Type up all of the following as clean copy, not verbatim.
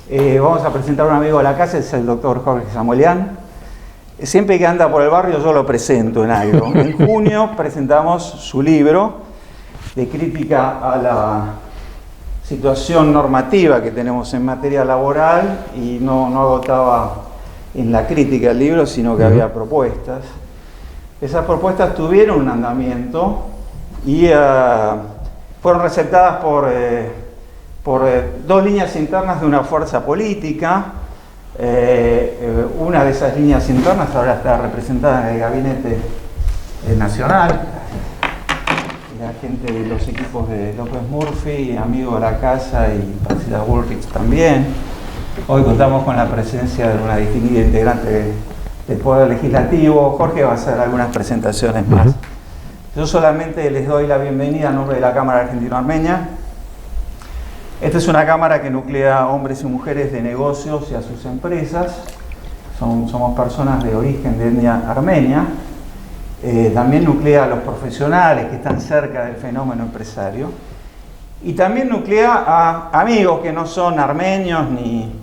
Vamos a presentar a un amigo de la casa, es el doctor Jorge Samuelian. Siempre que anda por el barrio yo lo presento en algo. En junio presentamos su libro de crítica a la situación normativa que tenemos en materia laboral, y no agotaba en la crítica del libro, sino que había propuestas. Esas propuestas tuvieron un andamiento y fueron receptadas por dos líneas internas de una fuerza política. Una de esas líneas internas ahora está representada en el gabinete nacional, la gente de los equipos de López Murphy, amigo de la casa, y Priscilla Bullrich también. Hoy contamos con la presencia de una distinguida integrante del Poder Legislativo. Jorge va a hacer algunas presentaciones más. Yo solamente les doy la bienvenida en nombre de la Cámara Argentino-Armenia. Esta es una cámara que nuclea a hombres y mujeres de negocios y a sus empresas. Somos personas de origen de etnia armenia. También nuclea a los profesionales que están cerca del fenómeno empresario. Y también nuclea a amigos que no son armenios ni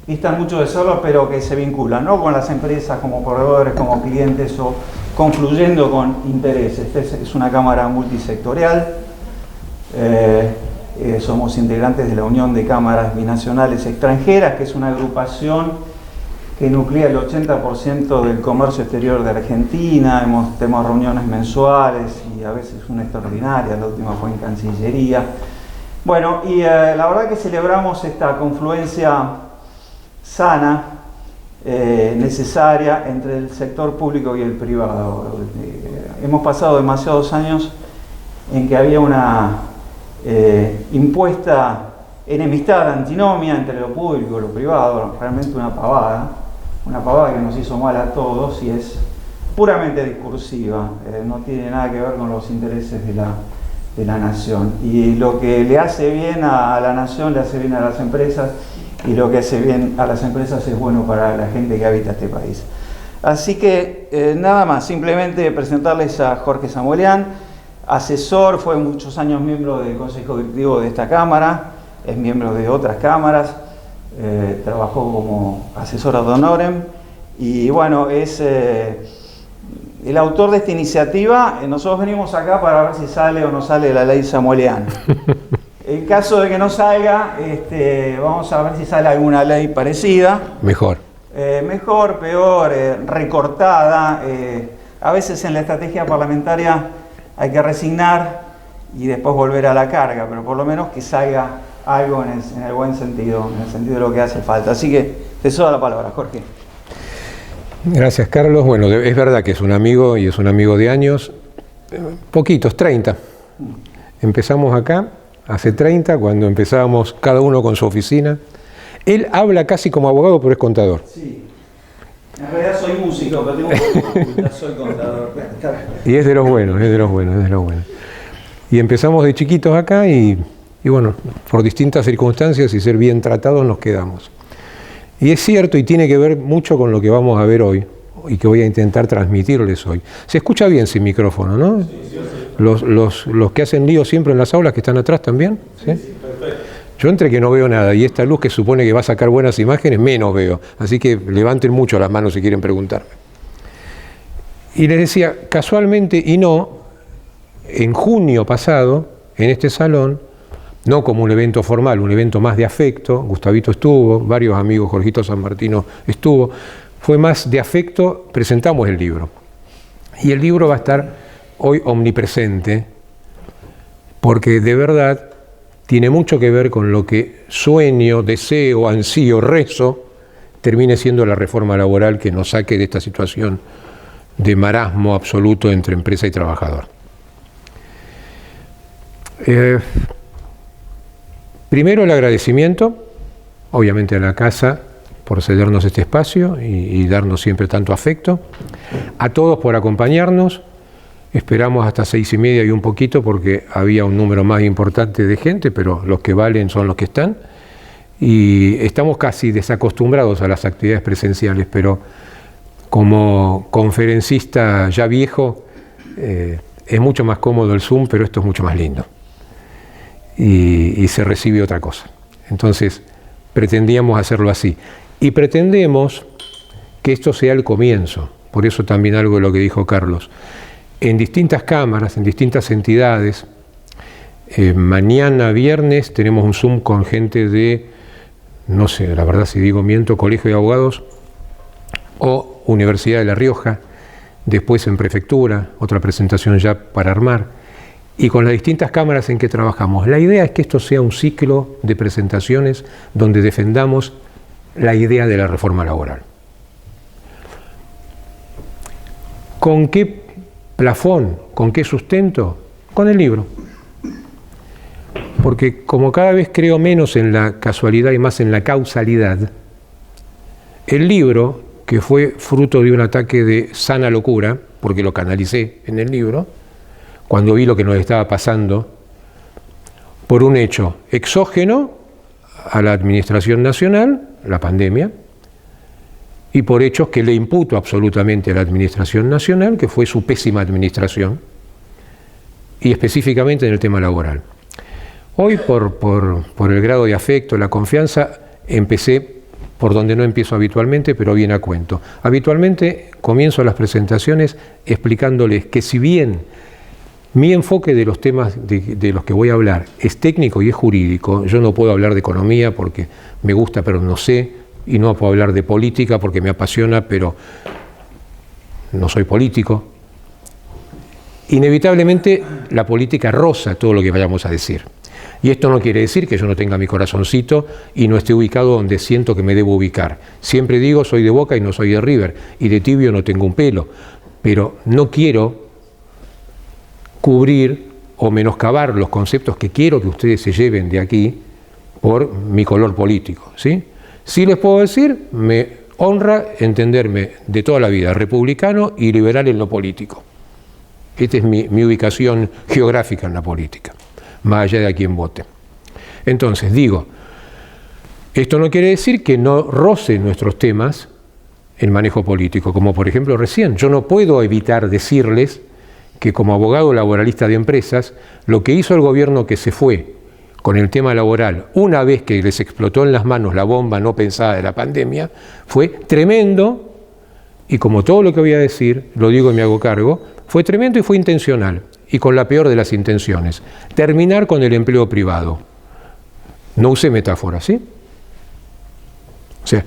distan mucho de serlo, pero que se vinculan, ¿no?, con las empresas como proveedores, como clientes o confluyendo con intereses. Esta es una cámara multisectorial. Somos integrantes de la Unión de Cámaras Binacionales Extranjeras, que es una agrupación que nuclea el 80% del comercio exterior de Argentina. Tenemos reuniones mensuales y a veces una extraordinaria, la última fue en Cancillería. Bueno, y la verdad que celebramos esta confluencia sana, necesaria entre el sector público y el privado. Hemos pasado demasiados años en que había una impuesta enemistad, antinomia entre lo público y lo privado, realmente una pavada que nos hizo mal a todos y es puramente discursiva, no tiene nada que ver con los intereses de la nación. Y lo que le hace bien a la nación le hace bien a las empresas, y lo que hace bien a las empresas es bueno para la gente que habita este país. Así que nada más, simplemente presentarles a Jorge Samuelian, asesor, fue muchos años miembro del Consejo Directivo de esta Cámara, es miembro de otras cámaras, trabajó como asesor ad honorem, y bueno, es el autor de esta iniciativa. Nosotros venimos acá para ver si sale o no sale la ley Samuelian. En caso de que no salga, vamos a ver si sale alguna ley parecida. Mejor. Mejor, peor, recortada. A veces en la estrategia parlamentaria hay que resignar y después volver a la carga, pero por lo menos que salga algo en el buen sentido, en el sentido de lo que hace falta. Así que te cedo la palabra, Jorge. Gracias, Carlos. Bueno, es verdad que es un amigo y es un amigo de años, poquitos, 30. Empezamos acá hace 30, cuando empezábamos cada uno con su oficina. Él habla casi como abogado, pero es contador. Sí. En realidad soy músico, pero tengo soy contador. Y es de los buenos, es de los buenos, es de los buenos. Y empezamos de chiquitos acá y bueno, por distintas circunstancias y ser bien tratados nos quedamos. Y es cierto, y tiene que ver mucho con lo que vamos a ver hoy y que voy a intentar transmitirles hoy. Se escucha bien sin micrófono, ¿no? Sí, sí, sí. Los que hacen lío siempre en las aulas, que están atrás también. ¿Sí? Sí, perfecto. Yo entre que no veo nada y esta luz que supone que va a sacar buenas imágenes, menos veo. Así que levanten mucho las manos si quieren preguntarme. Y les decía, casualmente y no, en junio pasado, en este salón, no como un evento formal, un evento más de afecto, Gustavito estuvo, varios amigos, Jorgito San Martino estuvo, fue más de afecto, presentamos el libro. Y el libro va a estar hoy omnipresente, porque de verdad tiene mucho que ver con lo que sueño, deseo, ansío, rezo, termine siendo la reforma laboral que nos saque de esta situación de marasmo absoluto entre empresa y trabajador. Primero el agradecimiento, obviamente a la casa por cedernos este espacio y darnos siempre tanto afecto, a todos por acompañarnos. Esperamos hasta 6:30 y un poquito porque había un número más importante de gente, pero los que valen son los que están. Y estamos casi desacostumbrados a las actividades presenciales, pero como conferencista ya viejo, es mucho más cómodo el Zoom, pero esto es mucho más lindo. Y se recibe otra cosa. Entonces, pretendíamos hacerlo así. Y pretendemos que esto sea el comienzo. Por eso también algo de lo que dijo Carlos. En distintas cámaras, en distintas entidades, mañana viernes tenemos un Zoom con gente de, no sé, la verdad si digo miento, Colegio de Abogados o Universidad de La Rioja, después en Prefectura, otra presentación ya para armar, y con las distintas cámaras en que trabajamos. La idea es que esto sea un ciclo de presentaciones donde defendamos la idea de la reforma laboral. ¿Con qué plafón? ¿Con qué sustento? Con el libro. Porque como cada vez creo menos en la casualidad y más en la causalidad, el libro, que fue fruto de un ataque de sana locura, porque lo canalicé en el libro, cuando vi lo que nos estaba pasando, por un hecho exógeno a la Administración Nacional, la pandemia, y por hechos que le imputo absolutamente a la Administración Nacional, que fue su pésima administración, y específicamente en el tema laboral. Hoy, por el grado de afecto, la confianza, empecé por donde no empiezo habitualmente, pero viene a cuento. Habitualmente comienzo las presentaciones explicándoles que si bien mi enfoque de los temas de los que voy a hablar es técnico y es jurídico, yo no puedo hablar de economía porque me gusta pero no sé, y no puedo hablar de política porque me apasiona pero no soy político. Inevitablemente la política roza todo lo que vayamos a decir. Y esto no quiere decir que yo no tenga mi corazoncito y no esté ubicado donde siento que me debo ubicar. Siempre digo, soy de Boca y no soy de River, y de tibio no tengo un pelo, pero no quiero cubrir o menoscabar los conceptos que quiero que ustedes se lleven de aquí por mi color político, ¿sí? Sí les puedo decir, me honra entenderme de toda la vida republicano y liberal en lo político. Esta es mi ubicación geográfica en la política, más allá de a quién vote. Entonces, digo, esto no quiere decir que no roce nuestros temas el manejo político, como por ejemplo recién. Yo no puedo evitar decirles que como abogado laboralista de empresas, lo que hizo el gobierno que se fue con el tema laboral, una vez que les explotó en las manos la bomba no pensada de la pandemia, fue tremendo, y como todo lo que voy a decir, lo digo y me hago cargo, fue tremendo y fue intencional, y con la peor de las intenciones, terminar con el empleo privado. No usé metáforas, ¿sí? O sea,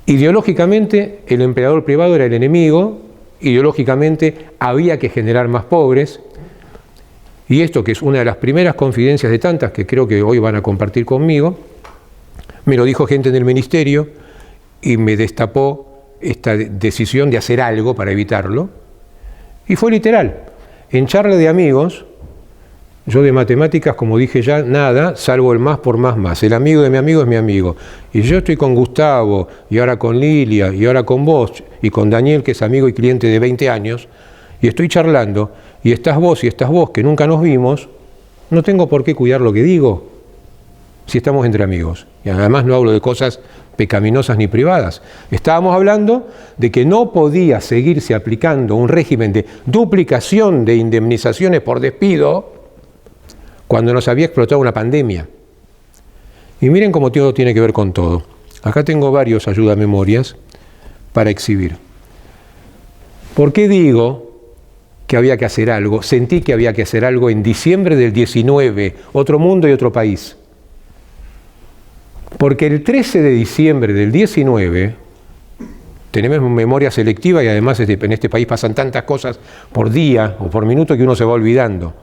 ideológicamente el empleador privado era el enemigo, ideológicamente había que generar más pobres, y esto que es una de las primeras confidencias de tantas que creo que hoy van a compartir conmigo, me lo dijo gente en el ministerio y me destapó esta decisión de hacer algo para evitarlo, y fue literal. En charla de amigos, yo de matemáticas, como dije ya, nada, salvo el más por más. El amigo de mi amigo es mi amigo. Y yo estoy con Gustavo, y ahora con Lilia, y ahora con vos, y con Daniel, que es amigo y cliente de 20 años, y estoy charlando, y estás vos, que nunca nos vimos, no tengo por qué cuidar lo que digo, si estamos entre amigos. Y además no hablo de cosas pecaminosas ni privadas. Estábamos hablando de que no podía seguirse aplicando un régimen de duplicación de indemnizaciones por despido cuando nos había explotado una pandemia. Y miren cómo todo tiene que ver con todo. Acá tengo varios ayudamemorias para exhibir. ¿Por qué digo que había que hacer algo? Sentí que había que hacer algo en diciembre del 19, otro mundo y otro país. Porque el 13 de diciembre del 19, tenemos memoria selectiva y además en este país pasan tantas cosas por día o por minuto que uno se va olvidando.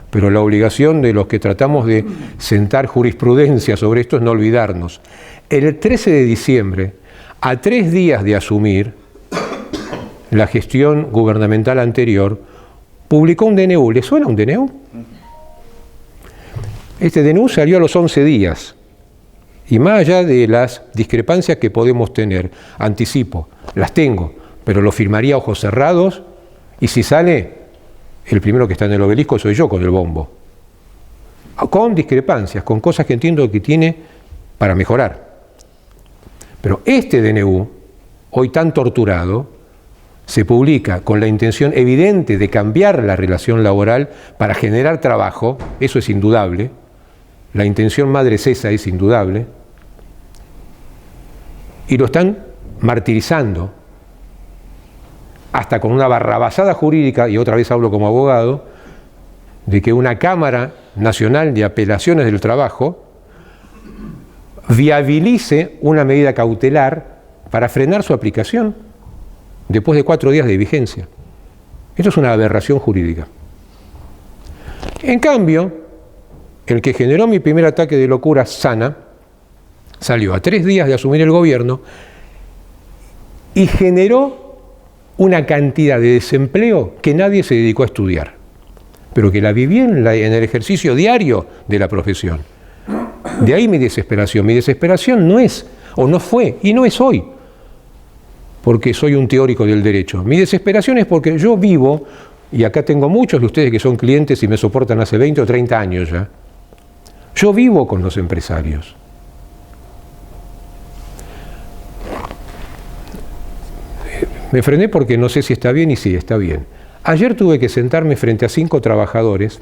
Pero la obligación de los que tratamos de sentar jurisprudencia sobre esto es no olvidarnos. El 13 de diciembre, a 3 días de asumir, la gestión gubernamental anterior publicó un DNU. ¿Le suena un DNU? Este DNU salió a los 11 días. Y más allá de las discrepancias que podemos tener, anticipo, las tengo, pero lo firmaría a ojos cerrados, y si sale, el primero que está en el obelisco soy yo con el bombo. Con discrepancias, con cosas que entiendo que tiene para mejorar. Pero este DNU, hoy tan torturado, se publica con la intención evidente de cambiar la relación laboral para generar trabajo, eso es indudable, la intención madre es esa, es indudable, y lo están martirizando, hasta con una barrabasada jurídica, y otra vez hablo como abogado, de que una Cámara Nacional de Apelaciones del Trabajo viabilice una medida cautelar para frenar su aplicación después de 4 días de vigencia. Esto es una aberración jurídica. En cambio, el que generó mi primer ataque de locura sana salió a 3 días de asumir el gobierno y generó una cantidad de desempleo que nadie se dedicó a estudiar, pero que la viví en el ejercicio diario de la profesión. De ahí mi desesperación. Mi desesperación no es, o no fue, y no es hoy, porque soy un teórico del derecho. Mi desesperación es porque yo vivo, y acá tengo muchos de ustedes que son clientes y me soportan hace 20 o 30 años ya, yo vivo con los empresarios. Me frené porque no sé si está bien y sí, está bien. Ayer tuve que sentarme frente a 5 trabajadores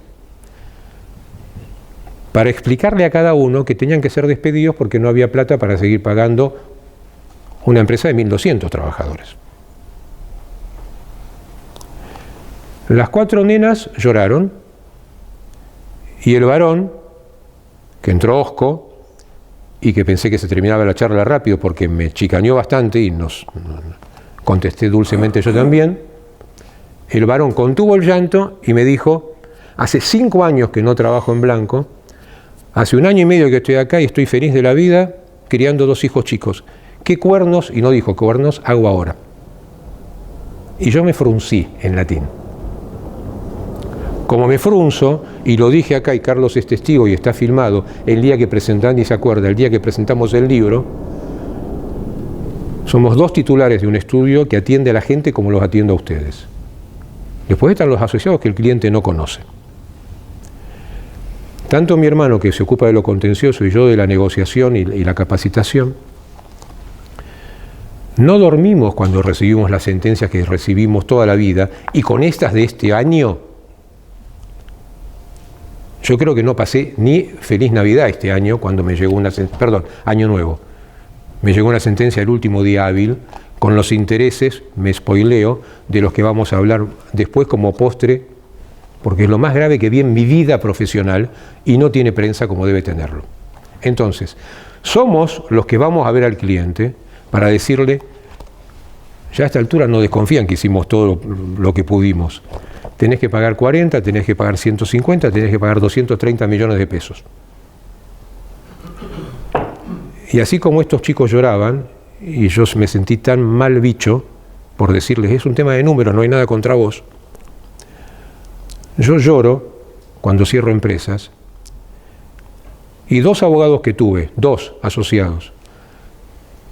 para explicarle a cada uno que tenían que ser despedidos porque no había plata para seguir pagando una empresa de 1.200 trabajadores. Las 4 nenas lloraron y el varón, que entró hosco y que pensé que se terminaba la charla rápido porque me chicaneó bastante y contesté dulcemente yo también, el varón contuvo el llanto y me dijo: hace 5 años que no trabajo en blanco, hace 1 año y medio que estoy acá y estoy feliz de la vida criando 2 hijos chicos. ¿Qué cuernos, y no dijo cuernos, hago ahora? Y yo me fruncí en latín. Como me frunzo, y lo dije acá y Carlos es testigo y está filmado, el día que presentamos, y se acuerda, el día que presentamos el libro, somos 2 titulares de un estudio que atiende a la gente como los atiendo a ustedes. Después están los asociados que el cliente no conoce. Tanto mi hermano, que se ocupa de lo contencioso, y yo de la negociación y la capacitación, no dormimos cuando recibimos las sentencias que recibimos toda la vida, y con estas de este año, yo creo que no pasé ni Feliz Navidad este año cuando me llegó una sentencia, perdón, Año Nuevo. Me llegó una sentencia el último día hábil, con los intereses, me spoileo, de los que vamos a hablar después como postre, porque es lo más grave que vi en mi vida profesional y no tiene prensa como debe tenerlo. Entonces, somos los que vamos a ver al cliente para decirle, ya a esta altura no desconfían que hicimos todo lo que pudimos. Tenés que pagar 40, tenés que pagar 150, tenés que pagar 230 millones de pesos. Y así como estos chicos lloraban, y yo me sentí tan mal bicho por decirles, es un tema de números, no hay nada contra vos. Yo lloro cuando cierro empresas, y 2 abogados que tuve, 2 asociados,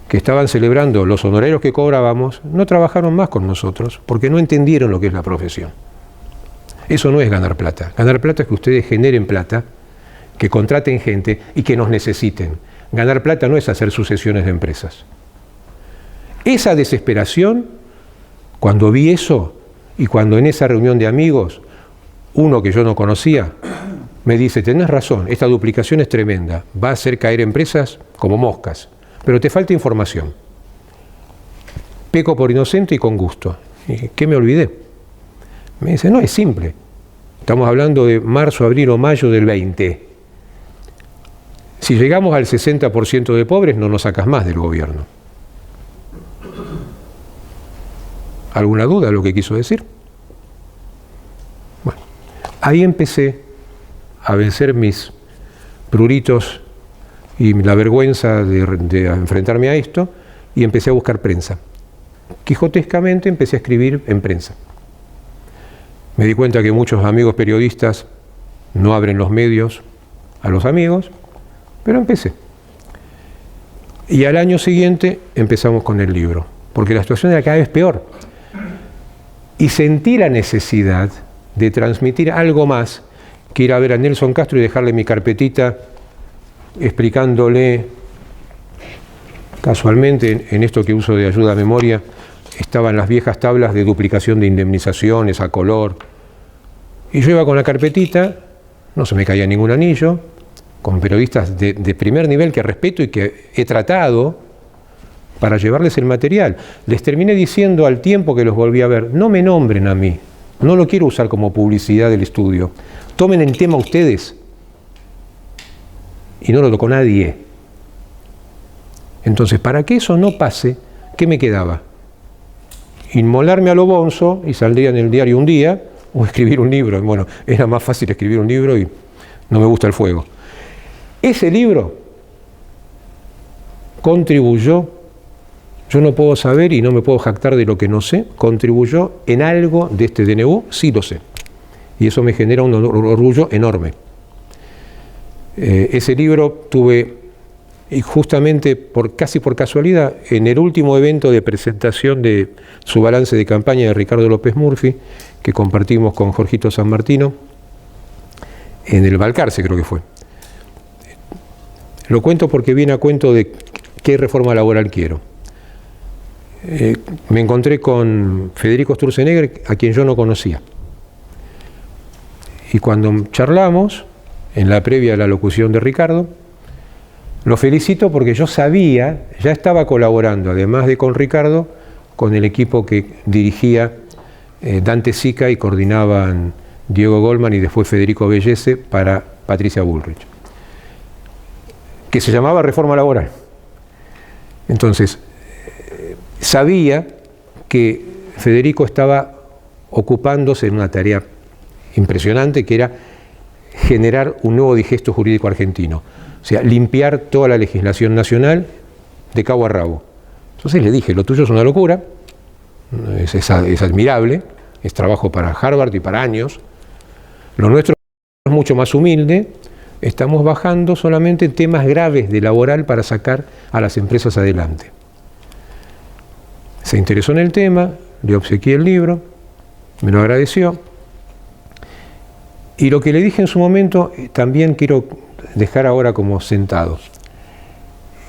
que estaban celebrando los honorarios que cobrábamos, no trabajaron más con nosotros, porque no entendieron lo que es la profesión. Eso no es ganar plata. Ganar plata es que ustedes generen plata, que contraten gente y que nos necesiten. Ganar plata no es hacer sucesiones de empresas. Esa desesperación, cuando vi eso, y cuando en esa reunión de amigos, uno que yo no conocía, me dice, tenés razón, esta duplicación es tremenda, va a hacer caer empresas como moscas, pero te falta información. Peco por inocente y con gusto. Y, ¿qué me olvidé? Me dice, no, es simple. Estamos hablando de marzo, abril o mayo del 20. Si llegamos al 60% de pobres, no nos sacas más del gobierno. ¿Alguna duda de lo que quiso decir? Bueno, ahí empecé a vencer mis pruritos y la vergüenza de enfrentarme a esto, y empecé a buscar prensa. Quijotescamente empecé a escribir en prensa. Me di cuenta que muchos amigos periodistas no abren los medios a los amigos, pero empecé. Y al año siguiente empezamos con el libro, porque la situación era cada vez peor. Y sentí la necesidad de transmitir algo más que ir a ver a Nelson Castro y dejarle mi carpetita explicándole, casualmente en esto que uso de ayuda a memoria, estaban las viejas tablas de duplicación de indemnizaciones a color. Y yo iba con la carpetita, no se me caía ningún anillo, con periodistas de primer nivel que respeto y que he tratado para llevarles el material. Les terminé diciendo al tiempo que los volví a ver, no me nombren a mí, no lo quiero usar como publicidad del estudio. Tomen el tema ustedes. Y no lo tocó nadie. Entonces, para que eso no pase, ¿qué me quedaba? Inmolarme a lo bonzo y saldría en el diario un día, o escribir un libro. Bueno, era más fácil escribir un libro y no me gusta el fuego. Ese libro contribuyó, yo no puedo saber y no me puedo jactar de lo que no sé, contribuyó en algo de este DNU, sí lo sé. Y eso me genera un orgullo enorme. Ese libro tuve, y justamente casi por casualidad, en el último evento de presentación de su balance de campaña de Ricardo López Murphy, que compartimos con Jorgito San Martino, en el Balcarce creo que fue. Lo cuento porque viene a cuento de qué reforma laboral quiero. Me encontré con Federico Sturzenegger, a quien yo no conocía. Y cuando charlamos, en la previa a la locución de Ricardo, lo felicito porque yo sabía, ya estaba colaborando, además de con Ricardo, con el equipo que dirigía Dante Sica y coordinaban Diego Goldman y después Federico Bellese para Patricia Bullrich, que se llamaba Reforma Laboral. Entonces, sabía que Federico estaba ocupándose en una tarea impresionante, que era generar un nuevo digesto jurídico argentino, o sea, limpiar toda la legislación nacional de cabo a rabo. Entonces le dije, lo tuyo es una locura, es admirable, es trabajo para Harvard y para años, lo nuestro es mucho más humilde, estamos bajando solamente en temas graves de laboral para sacar a las empresas adelante. Se interesó en el tema, le obsequié el libro, me lo agradeció, y lo que le dije en su momento también quiero dejar ahora como sentado.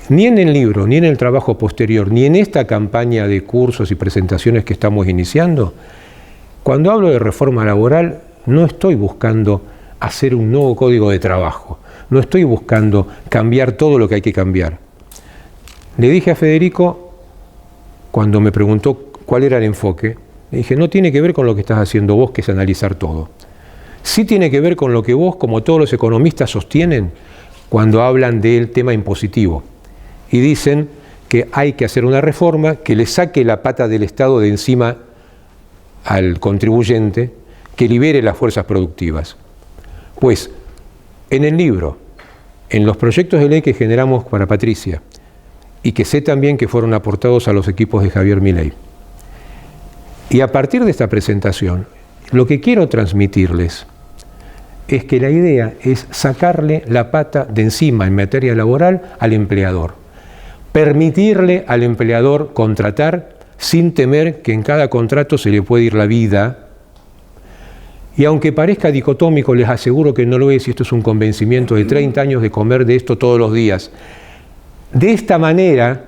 Ni en el libro, ni en el trabajo posterior, ni en esta campaña de cursos y presentaciones que estamos iniciando, cuando hablo de reforma laboral, no estoy buscando hacer un nuevo código de trabajo, no estoy buscando cambiar todo lo que hay que cambiar. Le dije a Federico, cuando me preguntó cuál era el enfoque, le dije, no tiene que ver con lo que estás haciendo vos, que es analizar todo. Sí tiene que ver con lo que vos, como todos los economistas, sostienen cuando hablan del tema impositivo. Y dicen que hay que hacer una reforma que le saque la pata del Estado de encima al contribuyente, que libere las fuerzas productivas. Pues, en el libro, en los proyectos de ley que generamos para Patricia, y que sé también que fueron aportados a los equipos de Javier Milei, y a partir de esta presentación, lo que quiero transmitirles es que la idea es sacarle la pata de encima en materia laboral al empleador, permitirle al empleador contratar sin temer que en cada contrato se le puede ir la vida. Y aunque parezca dicotómico, les aseguro que no lo es, y esto es un convencimiento de 30 años de comer de esto todos los días. De esta manera,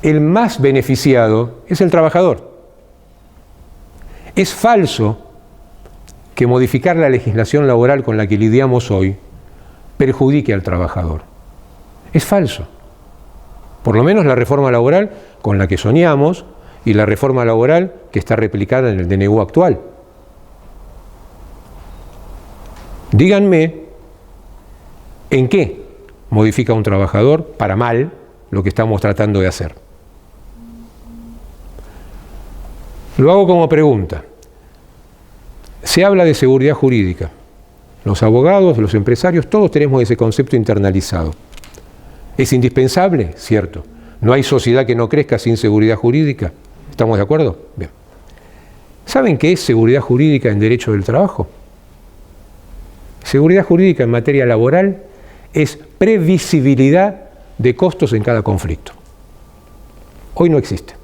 el más beneficiado es el trabajador. Es falso que modificar la legislación laboral con la que lidiamos hoy perjudique al trabajador. Es falso. Por lo menos la reforma laboral con la que soñamos y la reforma laboral que está replicada en el DNU actual. Díganme en qué modifica un trabajador para mal lo que estamos tratando de hacer. Lo hago como pregunta. Se habla de seguridad jurídica. Los abogados, los empresarios, todos tenemos ese concepto internalizado. ¿Es indispensable? Cierto. ¿No hay sociedad que no crezca sin seguridad jurídica? ¿Estamos de acuerdo? Bien. ¿Saben qué es seguridad jurídica en derecho del trabajo? Seguridad jurídica en materia laboral es previsibilidad de costos en cada conflicto. Hoy no existe.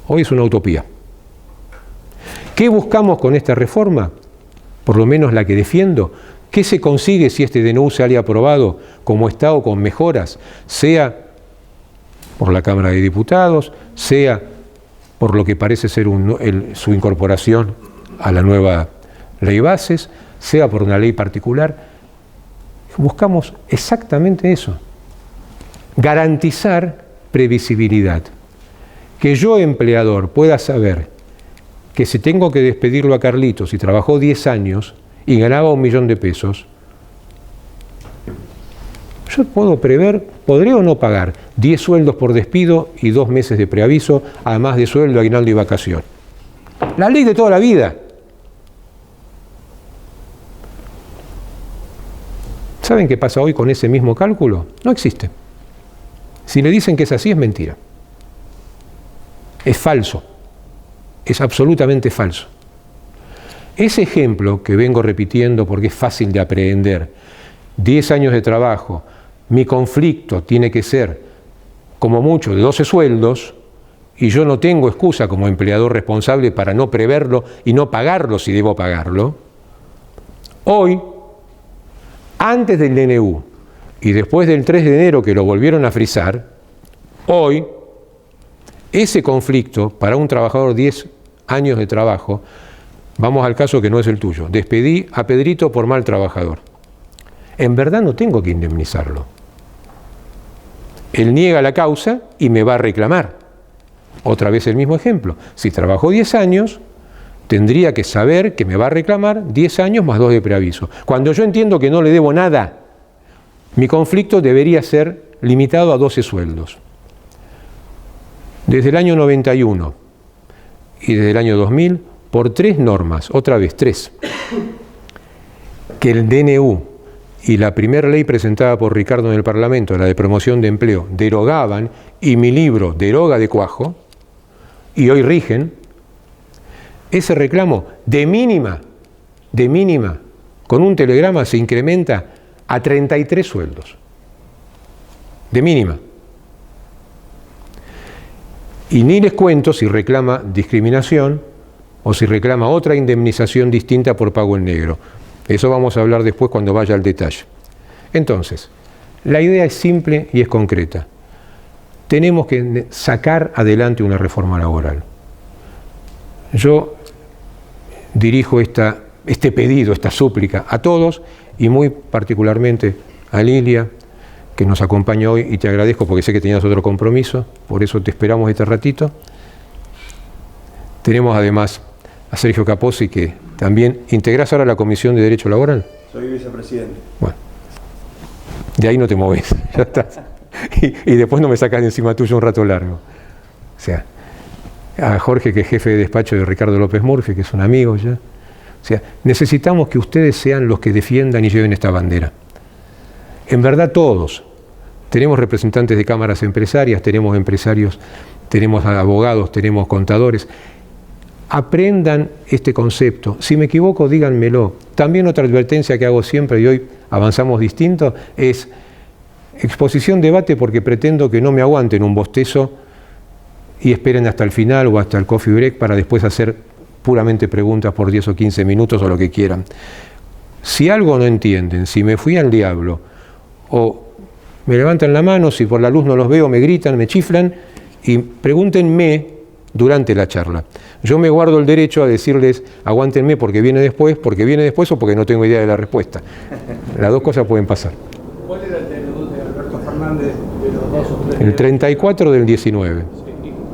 Hoy es una utopía. ¿Qué buscamos con esta reforma? Por lo menos la que defiendo. ¿Qué se consigue si este DNU sale aprobado como está o con mejoras? Sea por la Cámara de Diputados, sea por lo que parece ser su incorporación a la nueva ley bases, sea por una ley particular. Buscamos exactamente eso. garantizar previsibilidad. Que yo, empleador, pueda saber que si tengo que despedirlo a Carlitos y trabajó 10 años y ganaba 1 millón de pesos, yo puedo prever, podré o no pagar 10 sueldos por despido y 2 meses de preaviso, además de sueldo, aguinaldo y vacación. La ley de toda la vida. ¿Saben qué pasa hoy con ese mismo cálculo? No existe. Si le dicen que es así, es mentira. Es falso. Es absolutamente falso. Ese ejemplo que vengo repitiendo porque es fácil de aprender, 10 años de trabajo, mi conflicto tiene que ser como mucho de 12 sueldos y yo no tengo excusa como empleador responsable para no preverlo y no pagarlo si debo pagarlo. Hoy, antes del DNU y después del 3 de enero que lo volvieron a frizar, hoy ese conflicto para un trabajador 10 años de trabajo, vamos al caso que no es el tuyo, despedí a Pedrito por mal trabajador. En verdad no tengo que indemnizarlo. Él niega la causa y me va a reclamar. Otra vez el mismo ejemplo. Si trabajó 10 años, tendría que saber que me va a reclamar 10 años más 2 de preaviso. Cuando yo entiendo que no le debo nada, mi conflicto debería ser limitado a 12 sueldos. Desde el año 91 y desde el año 2000, por 3 normas, otra vez 3, que el DNU y la primera ley presentada por Ricardo en el Parlamento, la de promoción de empleo, derogaban, y mi libro deroga de cuajo, y hoy rigen, ese reclamo de mínima, con un telegrama se incrementa a 33 sueldos. De mínima. Y ni les cuento si reclama discriminación o si reclama otra indemnización distinta por pago en negro. Eso vamos a hablar después cuando vaya al detalle. Entonces, la idea es simple y es concreta. Tenemos que sacar adelante una reforma laboral. Yo dirijo este pedido, esta súplica a todos y muy particularmente a Lilia, que nos acompaña hoy, y te agradezco porque sé que tenías otro compromiso, por eso te esperamos este ratito. Tenemos además a Sergio Capozzi, que también integrás ahora la Comisión de Derecho Laboral. Soy vicepresidente. Bueno, de ahí no te moves, ya estás. Y después no me sacas de encima tuyo un rato largo. O sea, a Jorge, que es jefe de despacho de Ricardo López Murphy, que es un amigo ya. O sea, necesitamos que ustedes sean los que defiendan y lleven esta bandera. En verdad todos. Tenemos representantes de cámaras empresarias, tenemos empresarios, tenemos abogados, tenemos contadores. Aprendan este concepto. Si me equivoco, díganmelo. También otra advertencia que hago siempre, y hoy avanzamos distinto, es exposición debate porque pretendo que no me aguanten un bostezo y esperen hasta el final o hasta el coffee break para después hacer puramente preguntas por 10 o 15 minutos o lo que quieran. Si algo no entienden, si me fui al diablo, o me levantan la mano, si por la luz no los veo, me gritan, me chiflan, y pregúntenme durante la charla. Yo me guardo el derecho a decirles, aguántenme porque viene después o porque no tengo idea de la respuesta. Las dos cosas pueden pasar. ¿Cuál era el DNU de Alberto Fernández de los 2 o 3? El 34 del 19. Sí.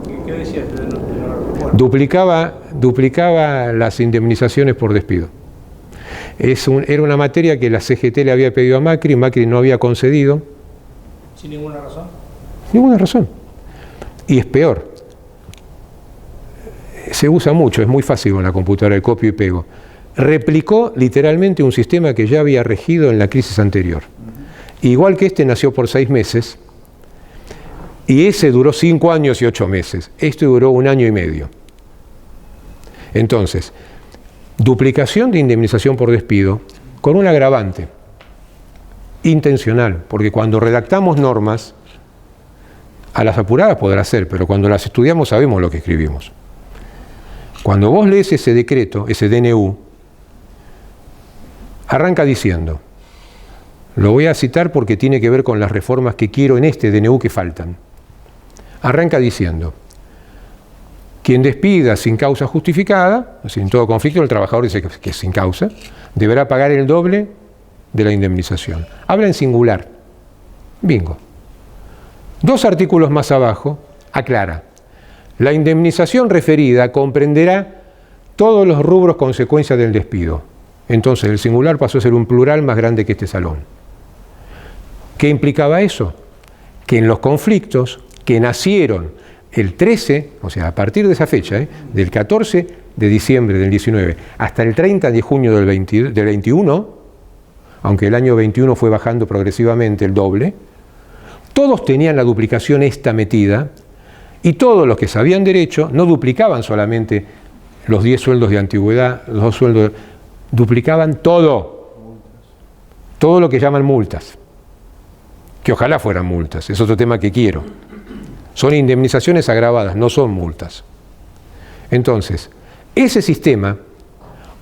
¿Y qué decía este DNU? Duplicaba las indemnizaciones por despido. Era una materia que la CGT le había pedido a Macri no había concedido. ¿Sin ninguna razón? Ninguna razón. Y es peor. Se usa mucho, es muy fácil con la computadora, el copio y pego. Replicó literalmente un sistema que ya había regido en la crisis anterior. Igual que este nació por 6 meses, y ese duró 5 años y 8 meses. Este duró 1 año y medio. Entonces, duplicación de indemnización por despido con un agravante intencional, porque cuando redactamos normas, a las apuradas podrá ser, pero cuando las estudiamos sabemos lo que escribimos. Cuando vos lees ese decreto, ese DNU, arranca diciendo, lo voy a citar porque tiene que ver con las reformas que quiero en este DNU que faltan. Arranca diciendo, quien despida sin causa justificada, sin todo conflicto, el trabajador dice que es sin causa, deberá pagar el doble de la indemnización. Habla en singular. Bingo. 2 artículos más abajo, aclara: la indemnización referida comprenderá todos los rubros consecuencia del despido. Entonces el singular pasó a ser un plural más grande que este salón. ¿Qué implicaba eso? Que en los conflictos que nacieron el 13, o sea, a partir de esa fecha, del 14 de diciembre del 19 hasta el 30 de junio del 21, aunque el año 21 fue bajando progresivamente el doble, todos tenían la duplicación esta metida, y todos los que sabían derecho no duplicaban solamente los 10 sueldos de antigüedad, los 2 sueldos, duplicaban todo lo que llaman multas, que ojalá fueran multas, es otro tema que quiero. Son indemnizaciones agravadas, no son multas. Entonces, ese sistema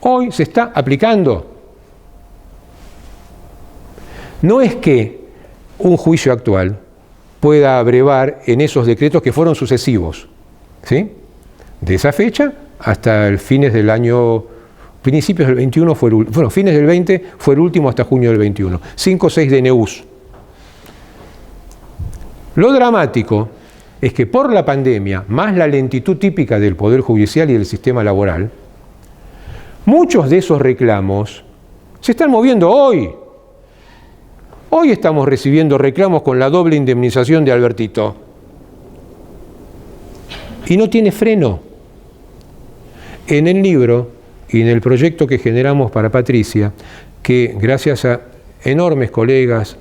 hoy se está aplicando. No es que un juicio actual pueda abrevar en esos decretos que fueron sucesivos, ¿sí? De esa fecha hasta el fines del año, principios del 21 fue el, fines del 20 fue el último hasta junio del 21, 5 o 6 DNUs. Lo dramático es que por la pandemia, más la lentitud típica del Poder Judicial y del sistema laboral, muchos de esos reclamos se están moviendo hoy. Hoy estamos recibiendo reclamos con la doble indemnización de Albertito. Y no tiene freno. En el libro y en el proyecto que generamos para Patricia, que gracias a enormes colegas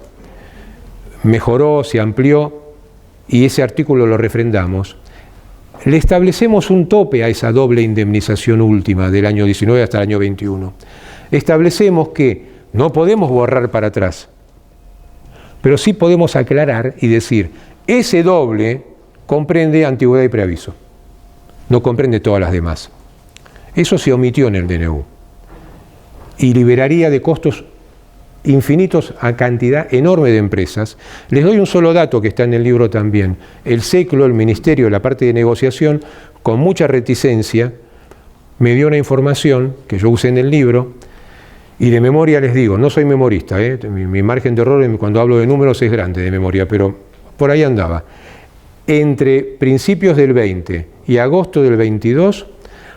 mejoró, se amplió, y ese artículo lo refrendamos, le establecemos un tope a esa doble indemnización última del año 19 hasta el año 21. Establecemos que no podemos borrar para atrás, pero sí podemos aclarar y decir, ese doble comprende antigüedad y preaviso, no comprende todas las demás. Eso se omitió en el DNU y liberaría de costos infinitos a cantidad enorme de empresas. Les doy un solo dato que está en el libro también. El SECLO, el Ministerio, la parte de negociación, con mucha reticencia, me dio una información que yo usé en el libro, y de memoria les digo, no soy memorista, mi margen de error cuando hablo de números es grande de memoria, pero por ahí andaba. Entre principios del 20 y agosto del 22,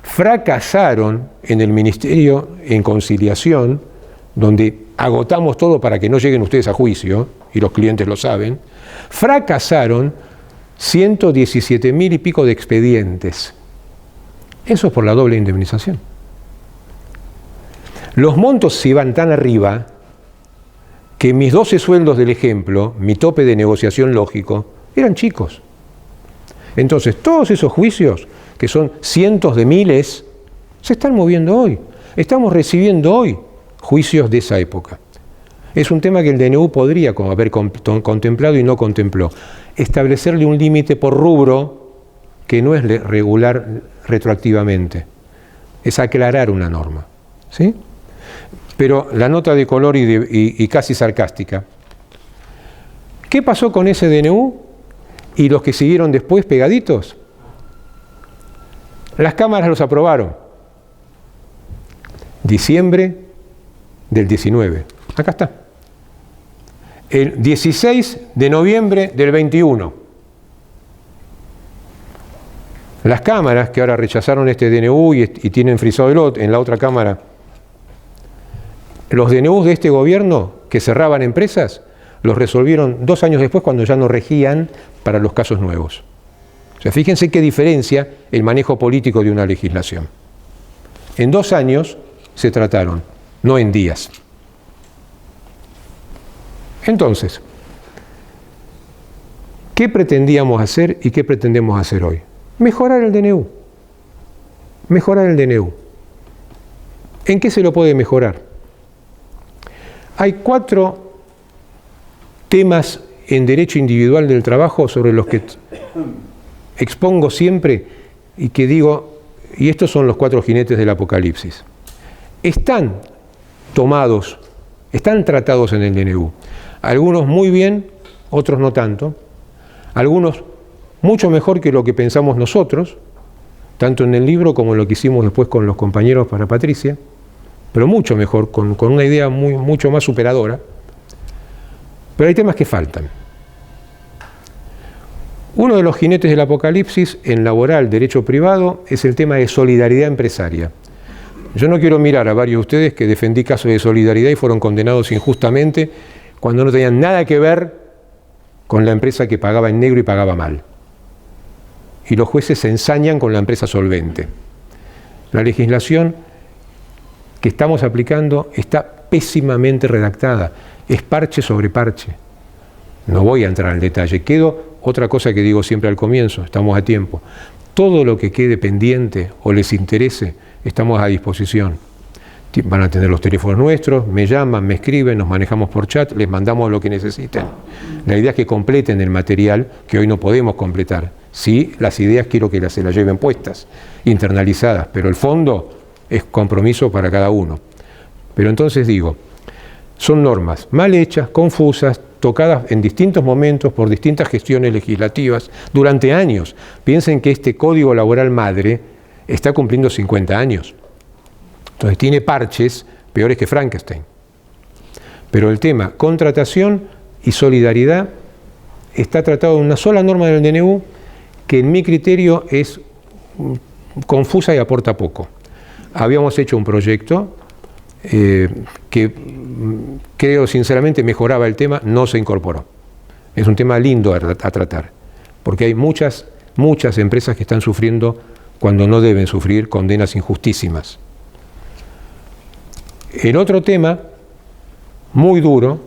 fracasaron en el Ministerio en conciliación, donde agotamos todo para que no lleguen ustedes a juicio, y los clientes lo saben, fracasaron 117.000 y pico de expedientes. Eso es por la doble indemnización. Los montos se iban tan arriba que mis 12 sueldos del ejemplo, mi tope de negociación lógico, eran chicos. Entonces, todos esos juicios, que son cientos de miles, se están moviendo hoy. Estamos recibiendo hoy juicios de esa época. Es un tema que el DNU podría haber contemplado y no contempló. Establecerle un límite por rubro que no es regular retroactivamente, es aclarar una norma, ¿sí? Pero la nota de color y casi sarcástica. ¿Qué pasó con ese DNU y los que siguieron después pegaditos? Las cámaras los aprobaron. Diciembre del 19. Acá está. El 16 de noviembre del 21. Las cámaras que ahora rechazaron este DNU y tienen frisado el otro, en la otra cámara, los DNUs de este gobierno que cerraban empresas, los resolvieron 2 años después cuando ya no regían para los casos nuevos. O sea, fíjense qué diferencia el manejo político de una legislación. En 2 años se trataron, no en días. Entonces, ¿qué pretendíamos hacer y qué pretendemos hacer hoy? Mejorar el DNU. Mejorar el DNU. ¿En qué se lo puede mejorar? Hay 4 temas en derecho individual del trabajo sobre los que expongo siempre y que digo, y estos son los 4 jinetes del Apocalipsis. Están tomados, están tratados en el DNU. Algunos muy bien, otros no tanto. Algunos mucho mejor que lo que pensamos nosotros, tanto en el libro como en lo que hicimos después con los compañeros para Patricia, pero mucho mejor, con una idea mucho más superadora. Pero hay temas que faltan. Uno de los jinetes del apocalipsis en laboral, derecho privado, es el tema de solidaridad empresaria. Yo no quiero mirar a varios de ustedes que defendí casos de solidaridad y fueron condenados injustamente cuando no tenían nada que ver con la empresa que pagaba en negro y pagaba mal. Y los jueces se ensañan con la empresa solvente. La legislación que estamos aplicando está pésimamente redactada. Es parche sobre parche. No voy a entrar en detalle. Otra cosa que digo siempre al comienzo, estamos a tiempo. Todo lo que quede pendiente o les interese, estamos a disposición. Van a tener los teléfonos nuestros, me llaman, me escriben, nos manejamos por chat, les mandamos lo que necesiten. La idea es que completen el material que hoy no podemos completar. Sí, las ideas quiero que se las lleven puestas, internalizadas, pero el fondo es compromiso para cada uno. Pero entonces digo, son normas mal hechas, confusas, tocadas en distintos momentos por distintas gestiones legislativas durante años. Piensen que este Código Laboral Madre está cumpliendo 50 años. Entonces tiene parches peores que Frankenstein. Pero el tema contratación y solidaridad está tratado en una sola norma del DNU que en mi criterio es confusa y aporta poco. Habíamos hecho un proyecto que creo sinceramente mejoraba el tema, no se incorporó. Es un tema lindo a tratar, porque hay muchas empresas que están sufriendo cuando no deben sufrir condenas injustísimas. El otro tema, muy duro,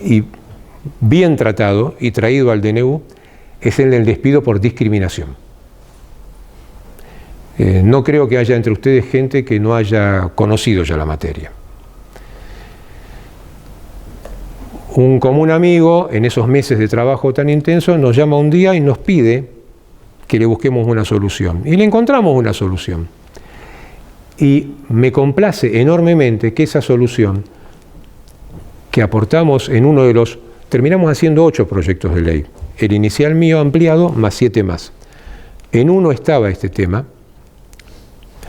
y bien tratado y traído al DNU, es el del despido por discriminación. No creo que haya entre ustedes gente que no haya conocido ya la materia. Un común amigo, en esos meses de trabajo tan intenso, nos llama un día y nos pide que le busquemos una solución. Y le encontramos una solución. Y me complace enormemente que esa solución que aportamos en uno de los... Terminamos haciendo 8 proyectos de ley. El inicial mío ampliado más 7 más. En uno estaba este tema.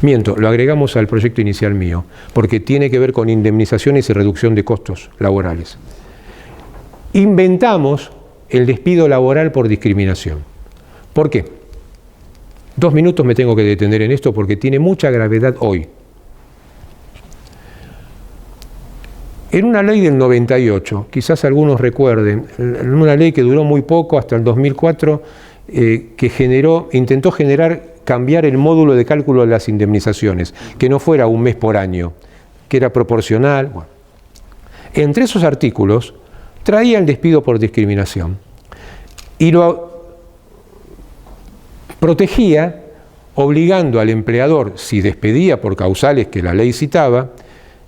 Miento, lo agregamos al proyecto inicial mío, porque tiene que ver con indemnizaciones y reducción de costos laborales. Inventamos el despido laboral por discriminación. ¿Por qué? 2 minutos me tengo que detener en esto porque tiene mucha gravedad hoy. En una ley del 98, quizás algunos recuerden, en una ley que duró muy poco, hasta el 2004, que intentó cambiar el módulo de cálculo de las indemnizaciones, que no fuera un mes por año, que era proporcional. Bueno. Entre esos artículos traía el despido por discriminación y lo protegía obligando al empleador, si despedía por causales que la ley citaba,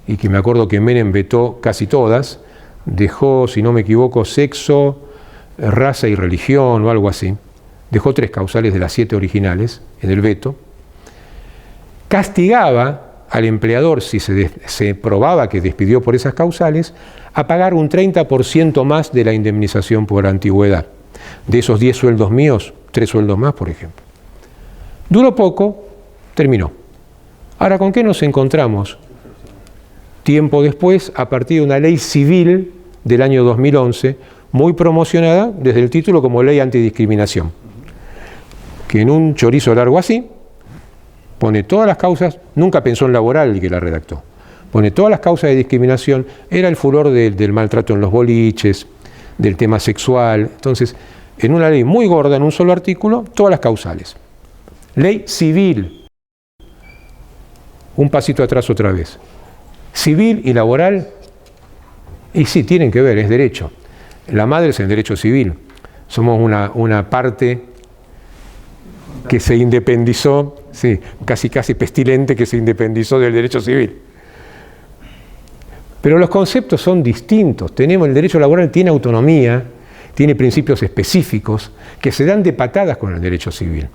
y que me acuerdo que Menem vetó casi todas, dejó, si no me equivoco, sexo, raza y religión o algo así, dejó 3 causales de las 7 originales en el veto, castigaba al empleador, si se probaba que despidió por esas causales, a pagar un 30% más de la indemnización por antigüedad. De esos 10 sueldos míos, 3 sueldos más, por ejemplo. Duró poco, terminó. Ahora, ¿con qué nos encontramos? Tiempo después, a partir de una ley civil del año 2011, muy promocionada desde el título como ley antidiscriminación, que en un chorizo largo así, pone todas las causas, nunca pensó en laboral el que la redactó, pone todas las causas de discriminación, era el furor del maltrato en los boliches, del tema sexual, entonces, en una ley muy gorda, en un solo artículo, todas las causales. Ley civil, un pasito atrás otra vez. Civil y laboral, y sí, tienen que ver, es derecho. La madre es el derecho civil. Somos una parte que se independizó, sí, casi pestilente, que se independizó del derecho civil. Pero los conceptos son distintos. El derecho laboral tiene autonomía, tiene principios específicos que se dan de patadas con el derecho civil.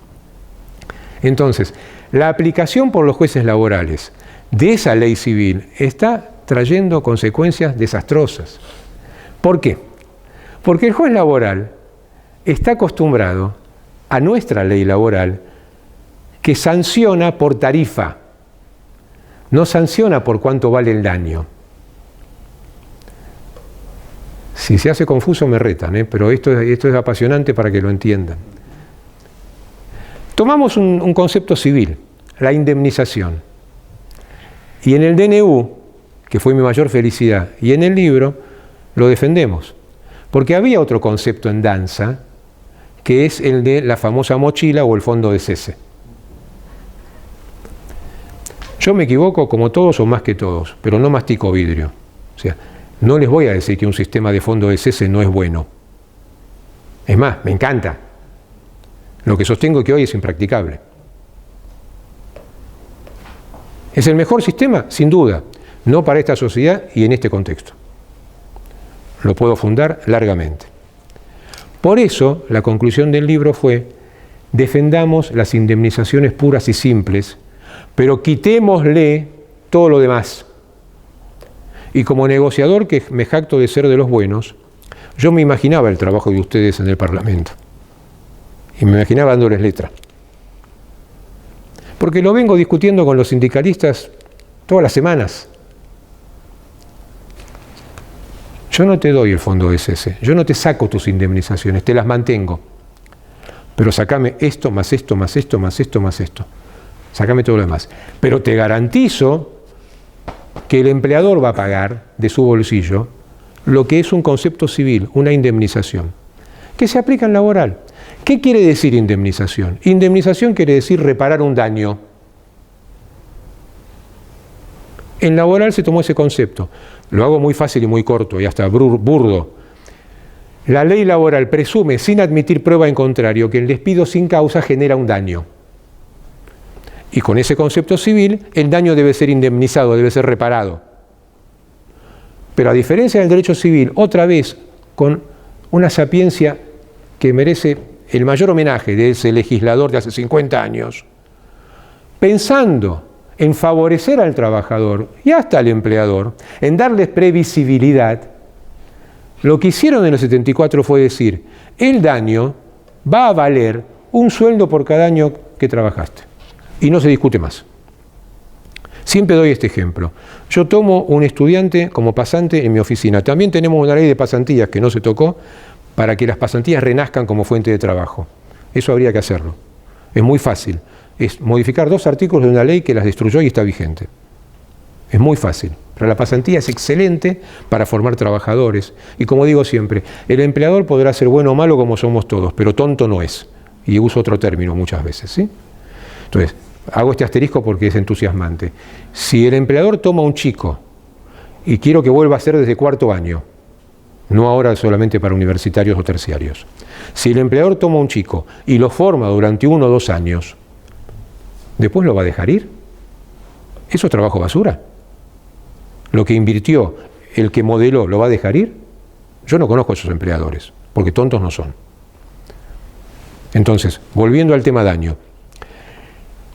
Entonces, la aplicación por los jueces laborales de esa ley civil está trayendo consecuencias desastrosas. ¿Por qué? Porque el juez laboral está acostumbrado a nuestra ley laboral que sanciona por tarifa, no sanciona por cuánto vale el daño. Si se hace confuso me retan, pero esto es apasionante para que lo entiendan. Tomamos un concepto civil, la indemnización. Y en el DNU, que fue mi mayor felicidad, y en el libro, lo defendemos. Porque había otro concepto en danza, que es el de la famosa mochila o el fondo de cese. Yo me equivoco como todos o más que todos, pero no mastico vidrio. O sea, no les voy a decir que un sistema de fondo de cese no es bueno. Es más, me encanta. Lo que sostengo que hoy es impracticable. ¿Es el mejor sistema? Sin duda. No para esta sociedad y en este contexto. Lo puedo fundar largamente. Por eso, la conclusión del libro fue: defendamos las indemnizaciones puras y simples, pero quitémosle todo lo demás. Y como negociador, que me jacto de ser de los buenos, yo me imaginaba el trabajo de ustedes en el Parlamento. Y me imaginaba dándoles letra. Porque lo vengo discutiendo con los sindicalistas todas las semanas. Yo no te doy el fondo de cese, yo no te saco tus indemnizaciones, te las mantengo. Pero sacame esto, más esto, más esto, más esto, más esto. Sácame todo lo demás. Pero te garantizo que el empleador va a pagar de su bolsillo lo que es un concepto civil, una indemnización, que se aplica en laboral. ¿Qué quiere decir indemnización? Indemnización quiere decir reparar un daño. En laboral se tomó ese concepto. Lo hago muy fácil y muy corto y hasta burdo. La ley laboral presume, sin admitir prueba en contrario, que el despido sin causa genera un daño. Y con ese concepto civil, el daño debe ser indemnizado, debe ser reparado. Pero a diferencia del derecho civil, otra vez, con una sapiencia que merece el mayor homenaje de ese legislador de hace 50 años, pensando en favorecer al trabajador y hasta al empleador, en darles previsibilidad, lo que hicieron en el 74 fue decir: el daño va a valer un sueldo por cada año que trabajaste. Y no se discute más. Siempre doy este ejemplo. Yo tomo un estudiante como pasante en mi oficina. También tenemos una ley de pasantías que no se tocó para que las pasantías renazcan como fuente de trabajo. Eso habría que hacerlo. Es muy fácil. Es modificar 2 artículos de una ley que las destruyó y está vigente. Es muy fácil. Pero la pasantía es excelente para formar trabajadores. Y como digo siempre, el empleador podrá ser bueno o malo como somos todos, pero tonto no es. Y uso otro término muchas veces, ¿sí? Entonces, hago este asterisco porque es entusiasmante. Si el empleador toma a un chico, y quiero que vuelva a ser desde 4º año, no ahora solamente para universitarios o terciarios. Si el empleador toma a un chico y lo forma durante 1 o 2 años, ¿después lo va a dejar ir? ¿Eso es trabajo basura? ¿Lo que invirtió, el que modeló, lo va a dejar ir? Yo no conozco a esos empleadores, porque tontos no son. Entonces, volviendo al tema daño.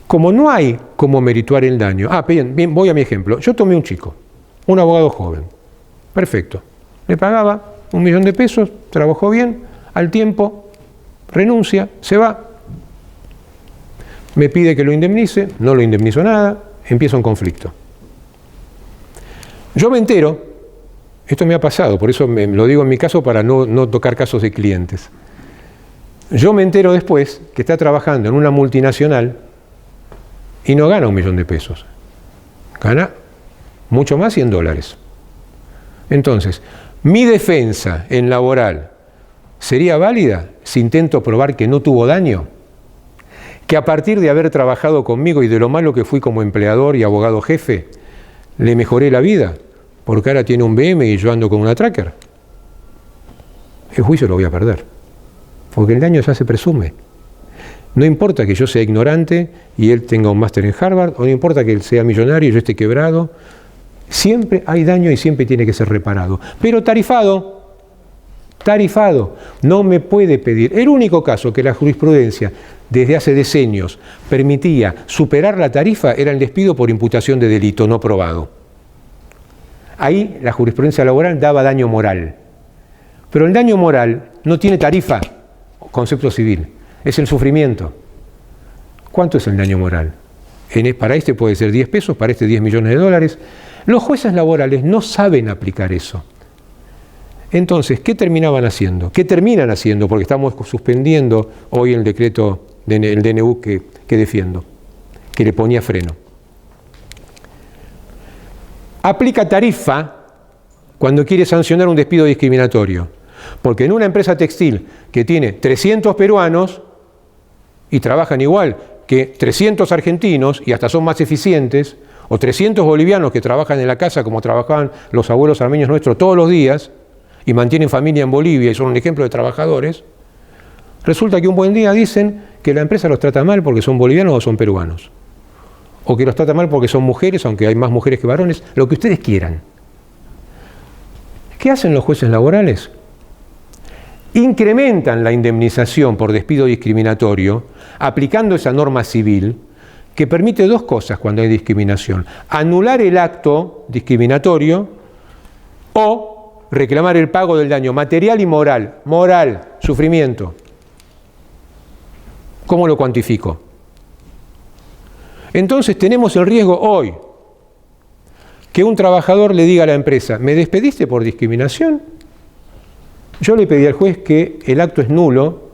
Como no hay cómo merituar el daño... bien, voy a mi ejemplo. Yo tomé un chico, un abogado joven. Perfecto. Le pagaba 1 millón de pesos, trabajó bien, al tiempo renuncia, se va. Me pide que lo indemnice, no lo indemnizo nada, empieza un conflicto. Yo me entero, esto me ha pasado, por eso lo digo en mi caso para no tocar casos de clientes. Yo me entero después que está trabajando en una multinacional y no gana 1 millón de pesos. Gana mucho más y en dólares. Entonces, mi defensa en laboral sería válida si intento probar que no tuvo daño, que a partir de haber trabajado conmigo y de lo malo que fui como empleador y abogado jefe, le mejoré la vida, porque ahora tiene un BM y yo ando con una Tracker. El juicio lo voy a perder, porque el daño ya se presume. No importa que yo sea ignorante y él tenga un máster en Harvard, o no importa que él sea millonario y yo esté quebrado, siempre hay daño y siempre tiene que ser reparado. Pero tarifado, no me puede pedir. El único caso que la jurisprudencia desde hace decenios permitía superar la tarifa era el despido por imputación de delito no probado. Ahí la jurisprudencia laboral daba daño moral. Pero el daño moral no tiene tarifa, concepto civil, es el sufrimiento. ¿Cuánto es el daño moral? Para este puede ser 10 pesos, para este 10 millones de dólares. Los jueces laborales no saben aplicar eso. Entonces, ¿qué terminaban haciendo? ¿Qué terminan haciendo? Porque estamos suspendiendo hoy el decreto, el DNU que defiendo, que le ponía freno. Aplica tarifa cuando quiere sancionar un despido discriminatorio. Porque en una empresa textil que tiene 300 peruanos y trabajan igual que 300 argentinos y hasta son más eficientes, o 300 bolivianos que trabajan en la casa como trabajaban los abuelos armenios nuestros todos los días y mantienen familia en Bolivia y son un ejemplo de trabajadores, resulta que un buen día dicen que la empresa los trata mal porque son bolivianos o son peruanos, o que los trata mal porque son mujeres, aunque hay más mujeres que varones, lo que ustedes quieran. ¿Qué hacen los jueces laborales? Incrementan la indemnización por despido discriminatorio aplicando esa norma civil que permite dos cosas cuando hay discriminación: anular el acto discriminatorio o reclamar el pago del daño material y moral. Moral, sufrimiento. ¿Cómo lo cuantifico? Entonces tenemos el riesgo hoy que un trabajador le diga a la empresa: ¿me despediste por discriminación? Yo le pedí al juez que el acto es nulo,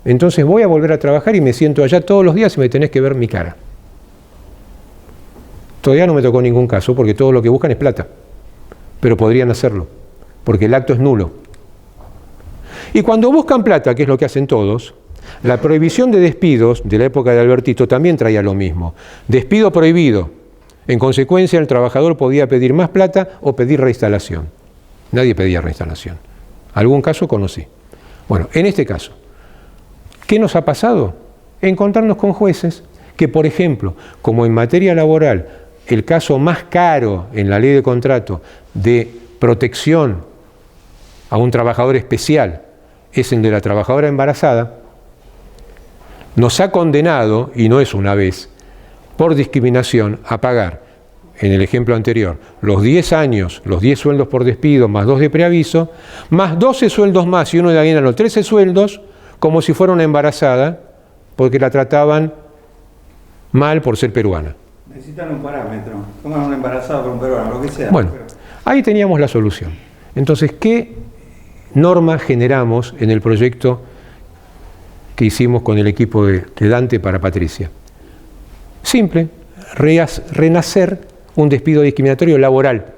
entonces voy a volver a trabajar y me siento allá todos los días y me tenés que ver mi cara. Todavía no me tocó ningún caso porque todo lo que buscan es plata, pero podrían hacerlo, porque el acto es nulo. Y cuando buscan plata, que es lo que hacen todos, la prohibición de despidos de la época de Albertito también traía lo mismo. Despido prohibido. En consecuencia, el trabajador podía pedir más plata o pedir reinstalación. Nadie pedía reinstalación. Algún caso conocí. Bueno, en este caso, ¿qué nos ha pasado? Encontrarnos con jueces que, por ejemplo, como en materia laboral, el caso más caro en la ley de contrato de protección a un trabajador especial es el de la trabajadora embarazada, nos ha condenado, y no es una vez, por discriminación a pagar, en el ejemplo anterior, los 10 años, los 10 sueldos por despido, más 2 de preaviso, más 12 sueldos más y uno de aguinaldo, 13 sueldos, como si fuera una embarazada, porque la trataban mal por ser peruana. Necesitan un parámetro, pongan una embarazada por un peruano, lo que sea. Bueno, ahí teníamos la solución. Entonces, ¿qué norma generamos en el proyecto que hicimos con el equipo de Dante para Patricia? Simple, renacer un despido discriminatorio laboral.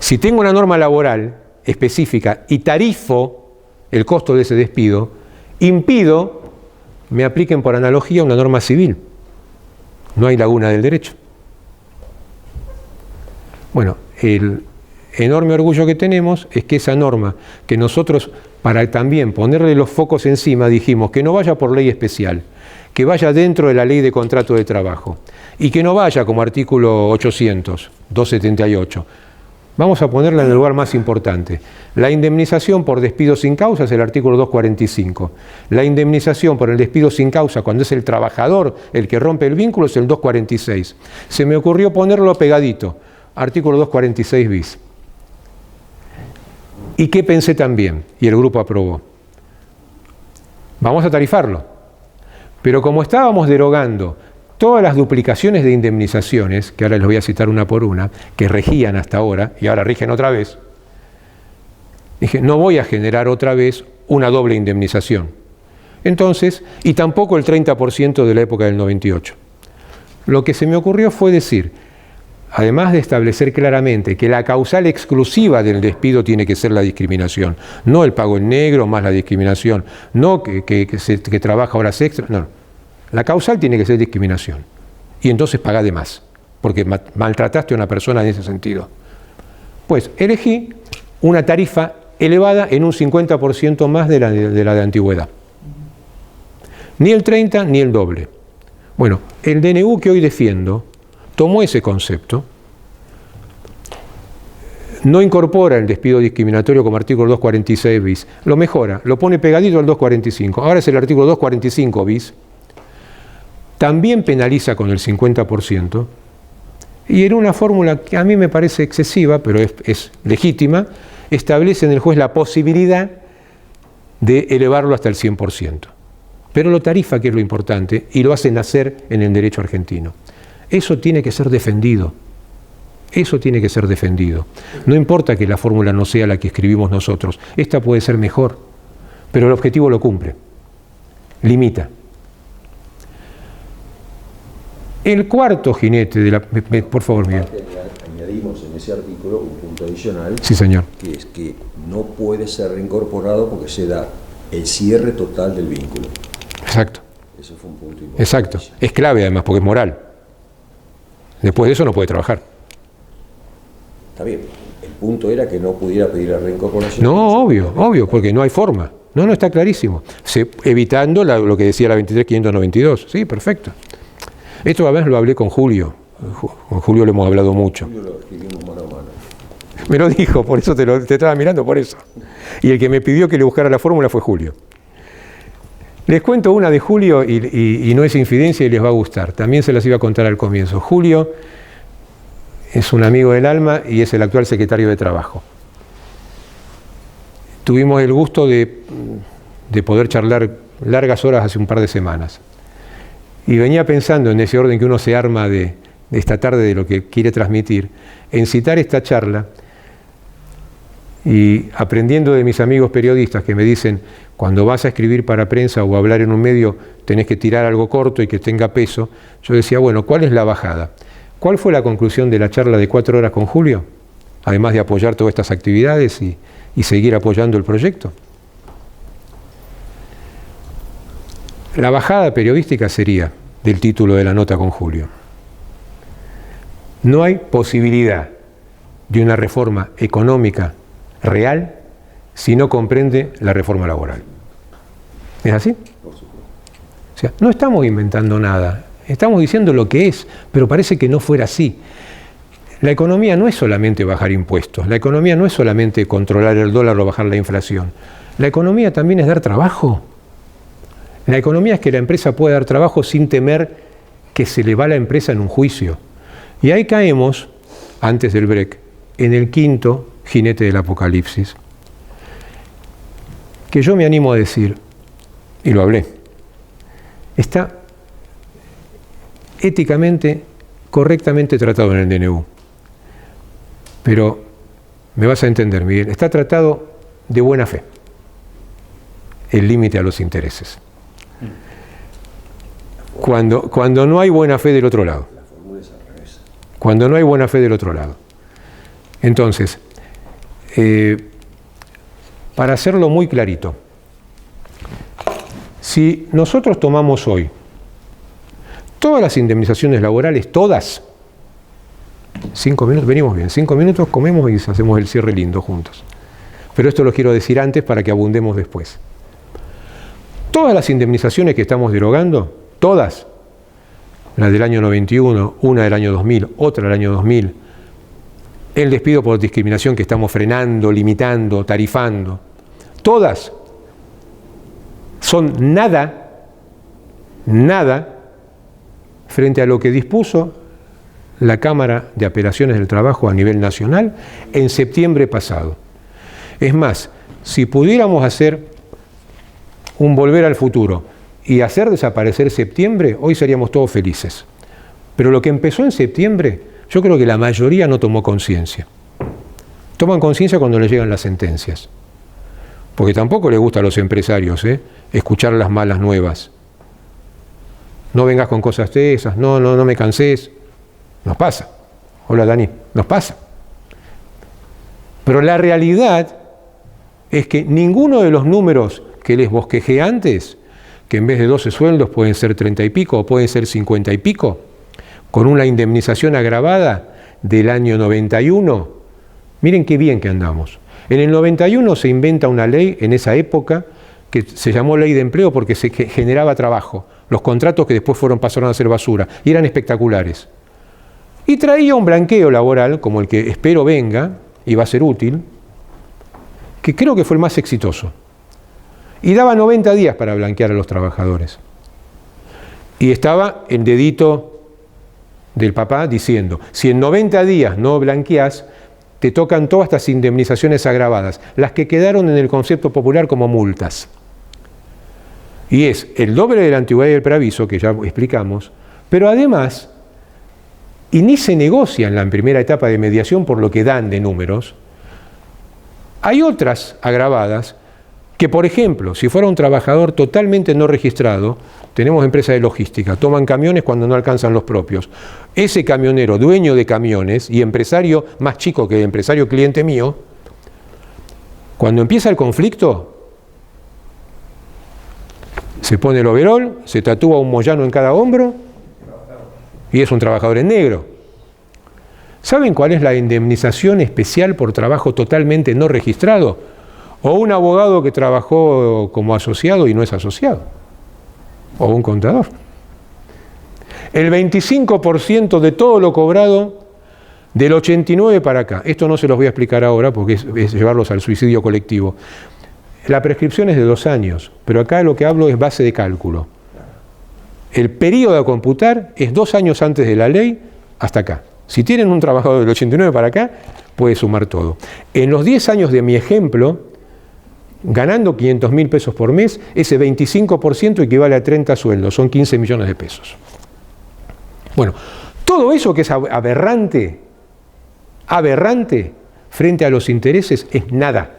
Si tengo una norma laboral específica y tarifo el costo de ese despido, impido me apliquen por analogía una norma civil. No hay laguna del derecho. Bueno, el enorme orgullo que tenemos es que esa norma, que nosotros, para también ponerle los focos encima, dijimos que no vaya por ley especial, que vaya dentro de la ley de contrato de trabajo y que no vaya como artículo 800, 278. Vamos a ponerla en el lugar más importante. La indemnización por despido sin causa es el artículo 245. La indemnización por el despido sin causa, cuando es el trabajador el que rompe el vínculo, es el 246. Se me ocurrió ponerlo pegadito, artículo 246 bis. ¿Y qué pensé también? Y el grupo aprobó. Vamos a tarifarlo. Pero como estábamos derogando todas las duplicaciones de indemnizaciones, que ahora les voy a citar una por una, que regían hasta ahora y ahora rigen otra vez, dije, no voy a generar otra vez una doble indemnización. Entonces, y tampoco el 30% de la época del 98. Lo que se me ocurrió fue decir, además de establecer claramente que la causal exclusiva del despido tiene que ser la discriminación, no el pago en negro más la discriminación, no que trabaja horas extras, no. La causal tiene que ser discriminación. Y entonces paga de más, porque maltrataste a una persona en ese sentido. Pues elegí una tarifa elevada en un 50% más de la de antigüedad. Ni el 30 ni el doble. Bueno, el DNU que hoy defiendo tomó ese concepto, no incorpora el despido discriminatorio como artículo 246 bis, lo mejora, lo pone pegadito al 245, ahora es el artículo 245 bis, también penaliza con el 50%, y en una fórmula que a mí me parece excesiva, pero es legítima, establece en el juez la posibilidad de elevarlo hasta el 100%. Pero lo tarifa, que es lo importante, y lo hace nacer en el derecho argentino. Eso tiene que ser defendido. Eso tiene que ser defendido. No importa que la fórmula no sea la que escribimos nosotros, esta puede ser mejor, pero el objetivo lo cumple, limita. El cuarto jinete de la... Por favor, Miguel. Añadimos en ese artículo un punto adicional, sí, señor, que es que no puede ser reincorporado porque se da el cierre total del vínculo. Exacto. Ese fue un punto importante. Exacto. Es clave además porque es moral. Después de eso no puede trabajar. Está bien. El punto era que no pudiera pedir la reincorporación. No, obvio, porque no hay forma. No, está clarísimo. Evitando lo que decía la 23.592. Sí, perfecto. Esto a veces lo hablé con Julio. Con Julio lo hemos hablado mucho. Julio lo escribimos mano a mano. Me lo dijo, por eso te estaba mirando por eso. Y el que me pidió que le buscara la fórmula fue Julio. Les cuento una de Julio y no es infidencia y les va a gustar. También se las iba a contar al comienzo. Julio es un amigo del alma y es el actual secretario de Trabajo. Tuvimos el gusto de poder charlar largas horas hace un par de semanas. Y venía pensando en ese orden que uno se arma de esta tarde de lo que quiere transmitir, en citar esta charla y aprendiendo de mis amigos periodistas que me dicen, cuando vas a escribir para prensa o hablar en un medio, tenés que tirar algo corto y que tenga peso. Yo decía, bueno, ¿cuál es la bajada? ¿Cuál fue la conclusión de la charla de 4 horas con Julio? Además de apoyar todas estas actividades y seguir apoyando el proyecto. La bajada periodística sería del título de la nota con Julio. No hay posibilidad de una reforma económica real si no comprende la reforma laboral. ¿Es así? Por supuesto. O sea, no estamos inventando nada, estamos diciendo lo que es, pero parece que no fuera así. La economía no es solamente bajar impuestos, la economía no es solamente controlar el dólar o bajar la inflación. La economía también es dar trabajo. La economía es que la empresa pueda dar trabajo sin temer que se le va la empresa en un juicio. Y ahí caemos, antes del break, en el quinto jinete del apocalipsis, que yo me animo a decir, y lo hablé, está éticamente, correctamente tratado en el DNU. Pero, me vas a entender, Miguel, está tratado de buena fe, el límite a los intereses. Cuando no hay buena fe del otro lado. La fórmula es al revés. Cuando no hay buena fe del otro lado. Entonces, para hacerlo muy clarito, si nosotros tomamos hoy todas las indemnizaciones laborales, todas, 5 minutos, venimos bien, 5 minutos, comemos y hacemos el cierre lindo juntos. Pero esto lo quiero decir antes para que abundemos después. Todas las indemnizaciones que estamos derogando, todas, la del año 91, una del año 2000, otra del año 2000, el despido por discriminación que estamos frenando, limitando, tarifando, todas son nada frente a lo que dispuso la Cámara de Apelaciones del Trabajo a nivel nacional en septiembre pasado. Es más, si pudiéramos hacer un volver al futuro y hacer desaparecer septiembre, hoy seríamos todos felices. Pero lo que empezó en septiembre, yo creo que la mayoría no tomó conciencia. Toman conciencia cuando les llegan las sentencias. Porque tampoco les gusta a los empresarios escuchar las malas nuevas. No vengas con cosas de esas, no me canses. Nos pasa. Hola Dani, nos pasa. Pero la realidad es que ninguno de los números que les bosquejé antes, que en vez de 12 sueldos pueden ser 30 y pico o pueden ser 50 y pico, con una indemnización agravada del año 91, miren qué bien que andamos. En el 91 se inventa una ley en esa época que se llamó Ley de Empleo porque se generaba trabajo. Los contratos que después pasaron a ser basura y eran espectaculares. Y traía un blanqueo laboral, como el que espero venga, y va a ser útil, que creo que fue el más exitoso. Y daba 90 días para blanquear a los trabajadores. Y estaba el dedito del papá diciendo, si en 90 días no blanqueás, te tocan todas estas indemnizaciones agravadas, las que quedaron en el concepto popular como multas. Y es el doble de la antigüedad y el preaviso, que ya explicamos, pero además y ni se negocian en la primera etapa de mediación por lo que dan de números, hay otras agravadas que, por ejemplo, si fuera un trabajador totalmente no registrado, tenemos empresas de logística, toman camiones cuando no alcanzan los propios. Ese camionero, dueño de camiones y empresario más chico que el empresario cliente mío, cuando empieza el conflicto, se pone el overol, se tatúa un moyano en cada hombro y es un trabajador en negro. ¿Saben cuál es la indemnización especial por trabajo totalmente no registrado? O un abogado que trabajó como asociado y no es asociado. O un contador. El 25% de todo lo cobrado del 89 para acá. Esto no se los voy a explicar ahora porque es llevarlos al suicidio colectivo. La prescripción es de 2 años, pero acá lo que hablo es base de cálculo. El periodo a computar es 2 años antes de la ley hasta acá. Si tienen un trabajador del 89 para acá, puede sumar todo. En los 10 años de mi ejemplo, ganando 500.000 pesos por mes, ese 25% equivale a 30 sueldos, son 15 millones de pesos. Bueno, todo eso que es aberrante frente a los intereses es nada.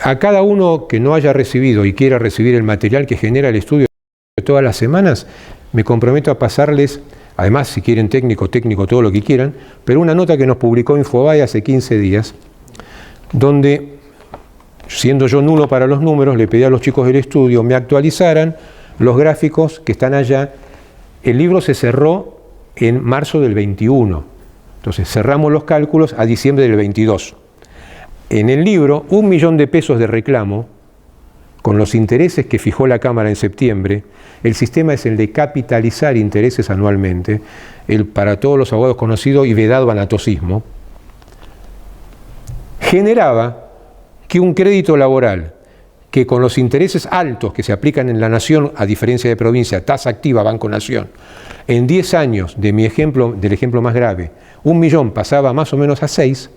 A cada uno que no haya recibido y quiera recibir el material que genera el estudio de todas las semanas, me comprometo a pasarles, además si quieren técnico, todo lo que quieran, pero una nota que nos publicó Infobae hace 15 días, donde, siendo yo nulo para los números, le pedí a los chicos del estudio me actualizaran los gráficos que están allá. El libro se cerró en marzo del 21, entonces cerramos los cálculos a diciembre del 22. En el libro, 1 millón de pesos de reclamo, con los intereses que fijó la Cámara en septiembre. El sistema es el de capitalizar intereses anualmente, el para todos los abogados conocido y vedado anatosismo. Generaba que un crédito laboral que con los intereses altos que se aplican en la Nación, a diferencia de provincia, tasa activa, Banco Nación, en 10 años de mi ejemplo, del ejemplo más grave, 1 millón pasaba más o menos a 6,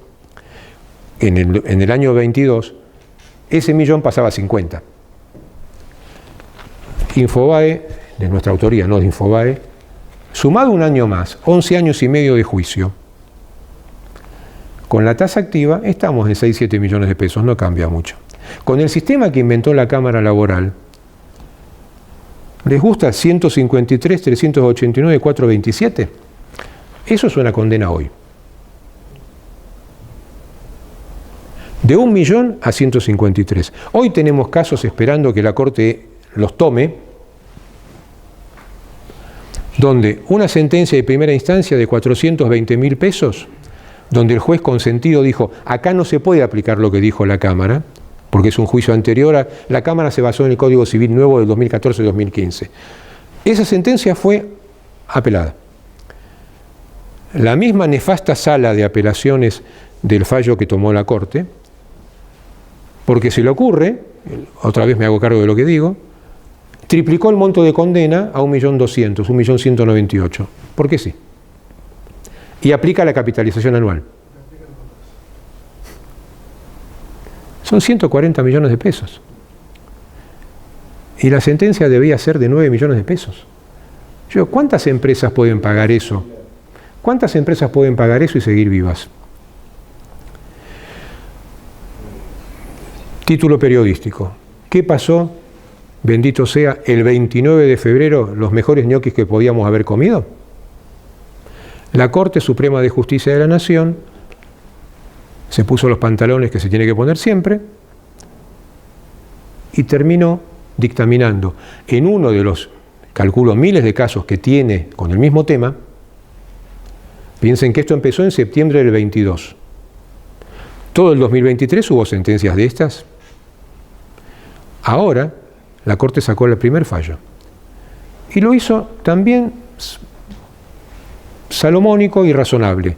en el año 22, ese millón pasaba a 50. Infobae, de nuestra autoría, no de Infobae, sumado un año más, 11 años y medio de juicio, con la tasa activa estamos en 6-7 millones de pesos, no cambia mucho. Con el sistema que inventó la Cámara Laboral, ¿les gusta 153, 389, 427? Eso es una condena hoy. De 1 millón a 153. Hoy tenemos casos esperando que la Corte los tome, donde una sentencia de primera instancia de 420.000 pesos, donde el juez consentido dijo, acá no se puede aplicar lo que dijo la Cámara, porque es un juicio anterior a... La Cámara se basó en el Código Civil nuevo del 2014-2015. Esa sentencia fue apelada. La misma nefasta sala de apelaciones del fallo que tomó la Corte, porque se le ocurre, otra vez me hago cargo de lo que digo, triplicó el monto de condena a 1.200.000, 1.198.000. ¿Por qué sí? Y aplica la capitalización anual. Son 140 millones de pesos. Y la sentencia debía ser de 9 millones de pesos. Yo, ¿cuántas empresas pueden pagar eso? ¿Cuántas empresas pueden pagar eso y seguir vivas? Título periodístico. ¿Qué pasó, bendito sea, el 29 de febrero, los mejores ñoquis que podíamos haber comido? La Corte Suprema de Justicia de la Nación se puso los pantalones que se tiene que poner siempre y terminó dictaminando en uno de los, calculo, miles de casos que tiene con el mismo tema. Piensen que esto empezó en septiembre del 22. Todo el 2023 hubo sentencias de estas. Ahora la Corte sacó el primer fallo y lo hizo también salomónico y razonable.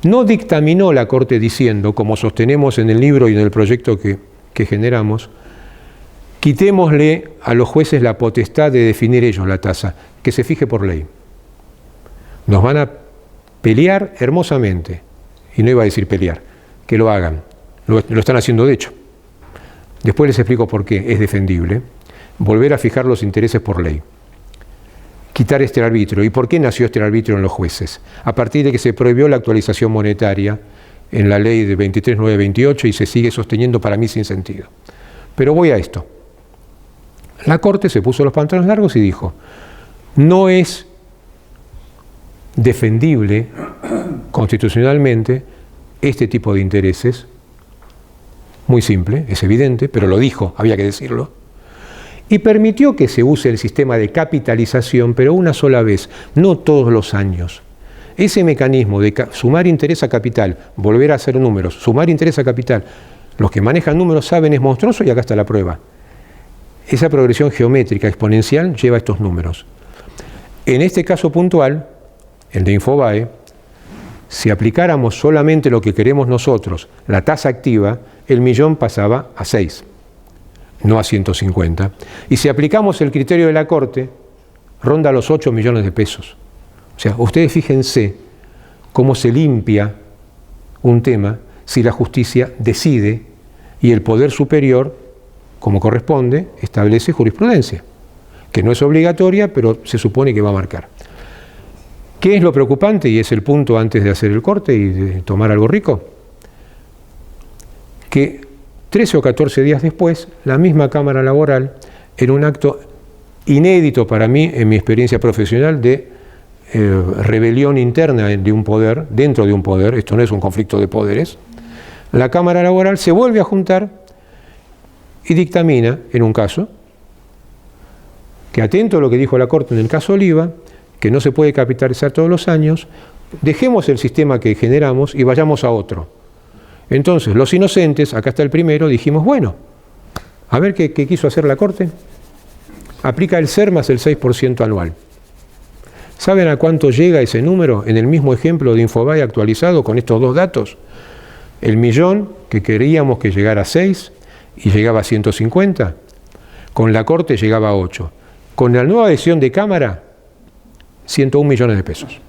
No dictaminó la Corte diciendo, como sostenemos en el libro y en el proyecto que generamos, quitémosle a los jueces la potestad de definir ellos la tasa, que se fije por ley. Nos van a pelear hermosamente, y no iba a decir pelear, que lo hagan, lo están haciendo de hecho. Después les explico por qué es defendible volver a fijar los intereses por ley. quitar este arbitrio. ¿Y por qué nació este arbitrio en los jueces? A partir de que se prohibió la actualización monetaria en la ley de 23.928 y se sigue sosteniendo para mí sin sentido. Pero voy a esto. La Corte se puso los pantalones largos y dijo, no es defendible constitucionalmente este tipo de intereses. Muy simple, es evidente, pero lo dijo, había que decirlo. Y permitió que se use el sistema de capitalización, pero una sola vez, no todos los años. Ese mecanismo de sumar interés a capital, volver a hacer números, sumar interés a capital, los que manejan números saben es monstruoso y acá está la prueba. Esa progresión geométrica exponencial lleva estos números. En este caso puntual, el de Infobae, si aplicáramos solamente lo que queremos nosotros, la tasa activa, el millón pasaba a 6, no a 150. Y si aplicamos el criterio de la Corte, ronda los 8 millones de pesos. O sea, ustedes fíjense cómo se limpia un tema si la justicia decide y el poder superior, como corresponde, establece jurisprudencia, que no es obligatoria, pero se supone que va a marcar. ¿Qué es lo preocupante? Y es el punto antes de hacer el corte y de tomar algo rico. Que 13 o 14 días después, la misma Cámara Laboral, en un acto inédito para mí, en mi experiencia profesional, de rebelión interna de un poder, dentro de un poder, esto no es un conflicto de poderes, la Cámara Laboral se vuelve a juntar y dictamina, en un caso, que atento a lo que dijo la Corte en el caso Oliva, que no se puede capitalizar todos los años, dejemos el sistema que generamos y vayamos a otro. Entonces, los inocentes, acá está el primero, dijimos, bueno, a ver qué quiso hacer la Corte. Aplica el SER más el 6% anual. ¿Saben a cuánto llega ese número en el mismo ejemplo de Infobae actualizado con estos dos datos? El millón que queríamos que llegara a 6 y llegaba a 150, con la Corte llegaba a 8. Con la nueva decisión de Cámara, 101 millones de pesos.